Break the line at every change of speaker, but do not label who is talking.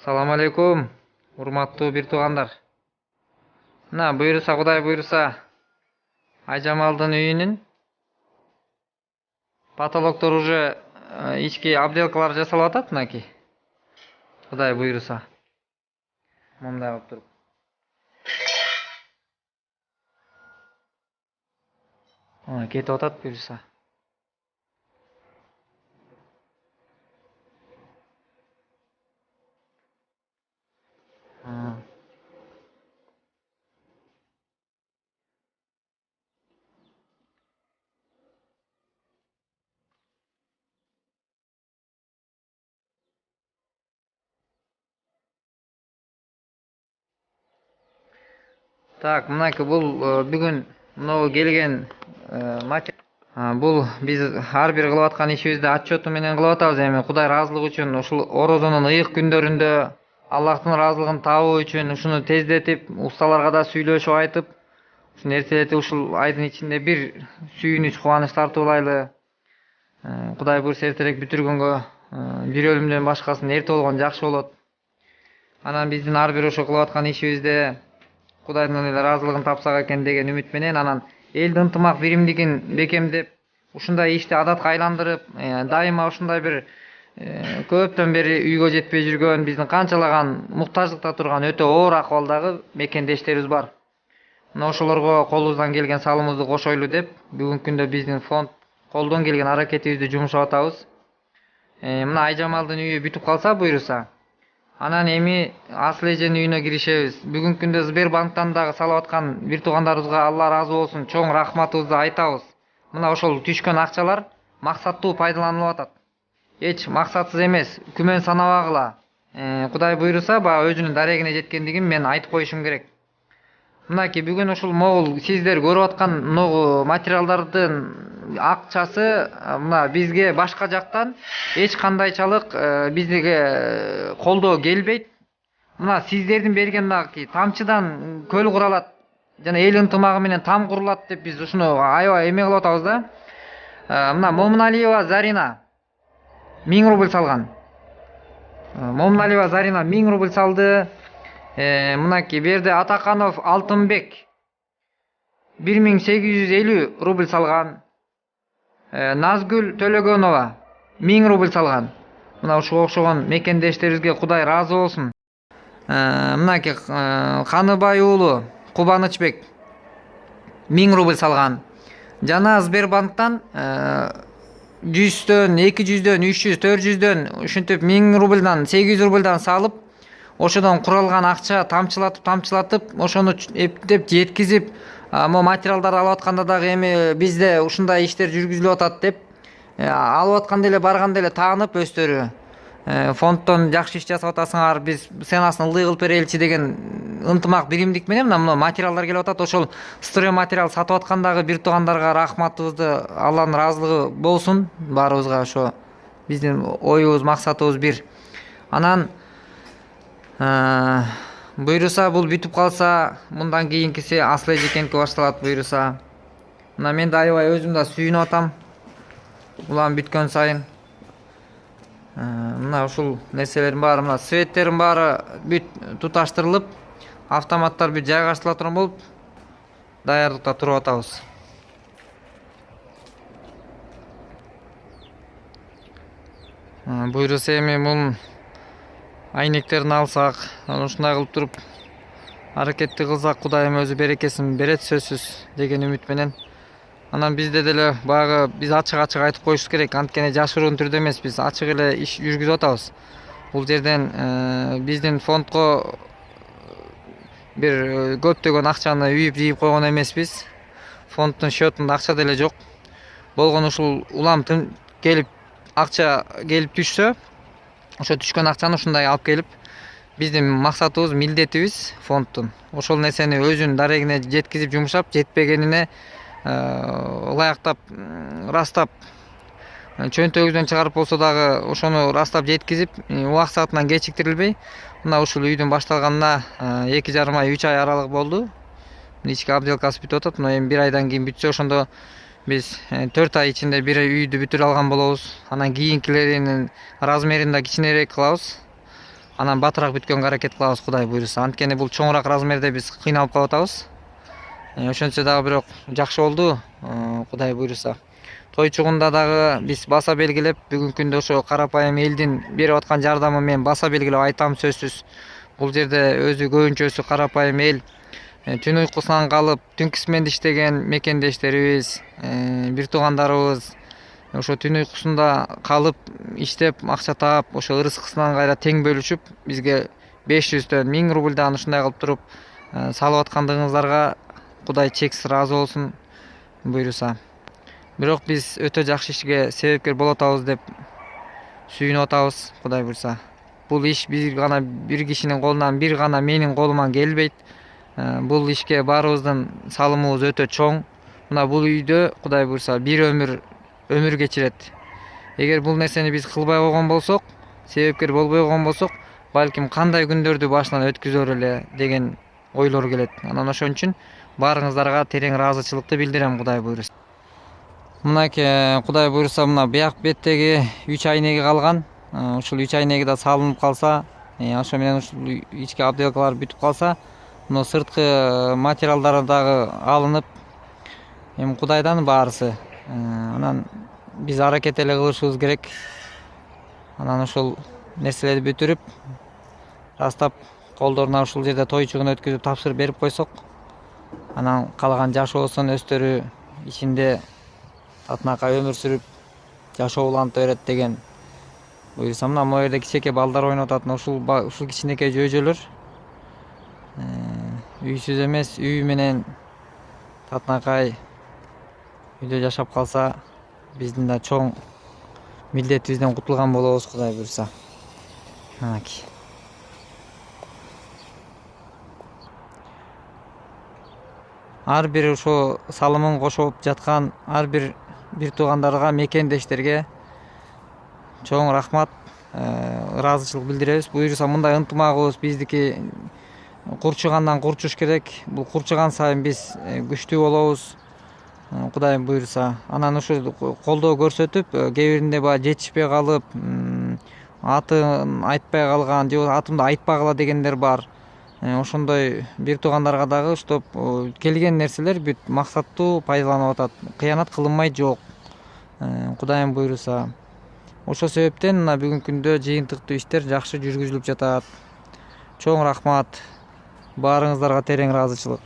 Салам алейкум, урматтуу бир туугандар. Мына буйруса, Кудай буйруса, Айжамалдын үйүнүн потолоктор уже ички обделкалар жасалып атат мынакей. Кудай буйруса. Мындай кылып туруп. Кетип атат буйруса. Так, мынакей бул бүгүн могу келген материал. Бул биз ар бир кылып аткан ишибизди отчету менен кылып атабыз. Эми Кудай ыраазылыгы үчүн ушул орозонун ыйык күндөрүндө Аллахтын ыраазылыгын табуу үчүн ушуну тездетип, усталарга да сүйлөшүп айтып, ушуну эртелетип ушул айдын ичинде бир сүйүнүч, кубаныч тартуулайлы. Кудай буйруса эртерээк бүтүргөнгө бир өлүмдөн башкасын эрте болгон жакшы болот. Анан биздин ар бир ошо кылып аткан ишибизде Кудайдын эле ыраазылыгын тапсак экен деген үмүт менен, анан элдин ынтымак биримдигин бекемдеп, ушундай ишти адатка айландырып, дайыма ушундай бир көптөн бери үйгө жетпей жүргөн, биздин канчалаган муктаждыкта турган өтө оор акыбалдагы мекендештерибиз бар. Мына ошолорго колубуздан келген салымыбызды кошойлу деп, бүгүнкү күндө биздин фонд колдон келген аракетибизди жумшап атабыз. Мына Айжамалдын үйү бүтүп калса буйруса, анан эми Асыл эженин үйүнө киришебиз. Бүгүнкү күндө Сбербанктан дагы салып аткан бир туугандарыбызга Алла ыраазы болсун, чоң рахматыбызды айтабыз. Мына ошол түшкөн акчалар максаттуу пайдаланылып атат. Эч максатсыз эмес, күмөн санабагыла. Кудай буйруса, баягы өзүнүн дарегине жеткендигин мен айтып коюшум керек. Мынакей бүгүн ушул могул сиздер көрүп аткан могу материалдардын акчасы мына бизге башка жактан эч кандайчалык бизге колдоо келбейт. Мына сиздердин берген дагы тамчыдан көл куралат жана эл ынтымагы менен там курулат деп биз ушуну аябай эме кылып атабыз да. Мына Момуналиева Зарина 1000 рубль салган. Момуналиева Зарина 1000 рубль салды. Мынакей берде Атаканов Алтынбек 1850 рубль салган. Назгүл Төлөгөнова 1000 рубль салган. Мына ушуга окшогон мекендештерибизге Кудай ыраазы болсун. Мынакей Каныбай уулу Кубанычбек 1000 рубль салган. Жана Сбербанктан 100дөн, 200дөн, 300, 400дөн ушинтип 1000 рубльдан, 800 рубльдан салып, ошодон куралган акча тамчылатып, ошону эптеп жеткизип, могу материалдарды алып атканда дагы эми бизде ушундай иштер жүргүзүлүп атат деп алып атканда эле барганда эле таанып өздөрү фонддон жакшы иш жасап атасыңар, биз ценасын ылдый кылып береличи деген ынтымак биримдик менен мына материалдар келип атат. Ошол строй материал сатып аткандагы бир туугандарга рахматыбызды, Алланын ыраазылыгы болсун баарыбызга. Ошо биздин оюбуз, максатыбыз бир. Анан буйруса бул бүтүп калса, мындан кийинкиси Асыл эжекеники башталат буйруса. Мына мен да аябай өзүм да сүйүнүп атам. Улам бүткөн сайын. Мына ушул нерселердин баары, мына светтердин баары бүт туташтырылып, автоматтар бүт жайгаштырыла турган болуп, даярдыкта туруп атабыз. Буйруса эми мунун айнектерин алсак, ушундай кылып туруп аракетти кылсак, Кудайым өзү берекесин берет сөзсүз деген үмүт менен. Анан бизде деле баягы биз ачык айтып коюшубуз керек. Анткени жашыруун түрдө эмес, биз ачык эле иш жүргүзүп атабыз. Бул жерден биздин фондко бир көптөгөн акчаны үйүп жыйып койгон эмеспиз. Фонддун счетунда акча деле жок. Болгон ушул улам келип акча келип түшсө, ошо түшкөн акчаны ушундай алып келип, биздин максатыбыз, милдетибиз фонддун ошол нерсени өзүнүн дарегине жеткизип жумшап, жетпегенине ылайыктап, ырастап, чөнтөгүбүздөн чыгарып болсо дагы ошону ырастап жеткизип, убак саатынан кечиктирилбей, мына ушул үйдүн башталганына 2,5 ай, 3 ай аралык болду. Ички обделкасы бүтүп атат. Мына эми 1 айдан кийин бүтсө, ошондо биз 4 ай ичинде бир үйдү бүтүрө алган болобуз. Анан кийинкилеринин размерин да кичинерээк кылабыз. анан батыраак бүткөнгө аракет кылабыз Кудай буйруса. Анткени бул чоңураак размерде биз кыйналып калып атабыз. Ошентсе дагы бирок жакшы болду Кудай буйруса. Той чугунда дагы биз баса белгилеп, бүгүнкү күндө ошо карапайым элдин берип аткан жардамы менен баса белгилеп айтам сөзсүз. Бул жерде өзү көбүнчөсү карапайым эл, түн уйкусунан калып, түнкү сменде иштеген мекендештерибиз, бир туугандарыбыз ошо түн уйкусунда калып, иштеп, акча таап, ошо ырыскысынан кайра тең бөлүшүп, бизге 500дөн 1000 рубльдан ушундай кылып туруп салып аткандыгыңыздарга Кудай чексиз ыраазы болсун буйруса. Бирок биз өтө жакшы ишке себепкер боло атабыз деп сүйүнүп атабыз Кудай буйруса. Бул иш бир кишинин колунан, бир гана менин колуман келбейт. Бул ишке баарыбыздын салымыбыз өтө чоң. Мына бул үйдө Кудай буйруса бир өмүр кечирет. Эгер бул нерсени биз кылбай койгон болсок, себепкер болбой койгон болсок, балким кандай күндөрдү башынан өткүзөр эле деген ойлор келет. Анан ошон үчүн баарыңыздарга терең ыраазычылыкты билдирем Кудай буйруса. Мынакей Кудай буйруса, мына бияк беттеги 3 айнеги калган. Ушул 3 айнеги да салынып калса, ошо менен ушул ички отделкалар бүтүп калса, мына сырткы материалдары дагы алынып, эми Кудайдан баарысы. Анан биз аракет эле кылышыбыз керек. Анан ушул нерселерди бүтүрүп, растап колдоруна ушул жерде той чугун өткүзүп тапшырып берип койсок, анан калаган жашоосун өздөрү ичинде татынакай өмүр сүрүп жашоо улантып берет деген буйруса. Мына могу жерде кичинекей балдар ойноп атат. Ушул кичинекей жөөжөлөр үйсүз эмес, үй менен татынакай үйдө жашап калса, биздин да чоң милдетибизден кутулган болобуз Кудай буйруса. Ар бир ошо салымын кошуп жаткан ар бир туугандарга, мекендештерге чоң рахмат, ыраазычылык билдиребиз. Буйруса мындай ынтымагыбыз биздики курчугандан курчуш керек. Бул курчуган сайын биз күчтүү болобуз Кудай буйруса. Анан ушу колдоо көрсөтүп, кээ биринде баягы жетишпей калып, атын айтпай калган же атымды айтпагыла дегендер бар. Ошондой бир туугандарга дагы уштуп келген нерселер бүт максаттуу пайдаланып атат. Кыянат кылынмай жок Кудайым буйруса. Ошол себептен мына бүгүнкү күндө жыйынтыктуу иштер жакшы жүргүзүлүп жатат. Чоң рахмат. Баарыңыздарга терең ыраазычылык.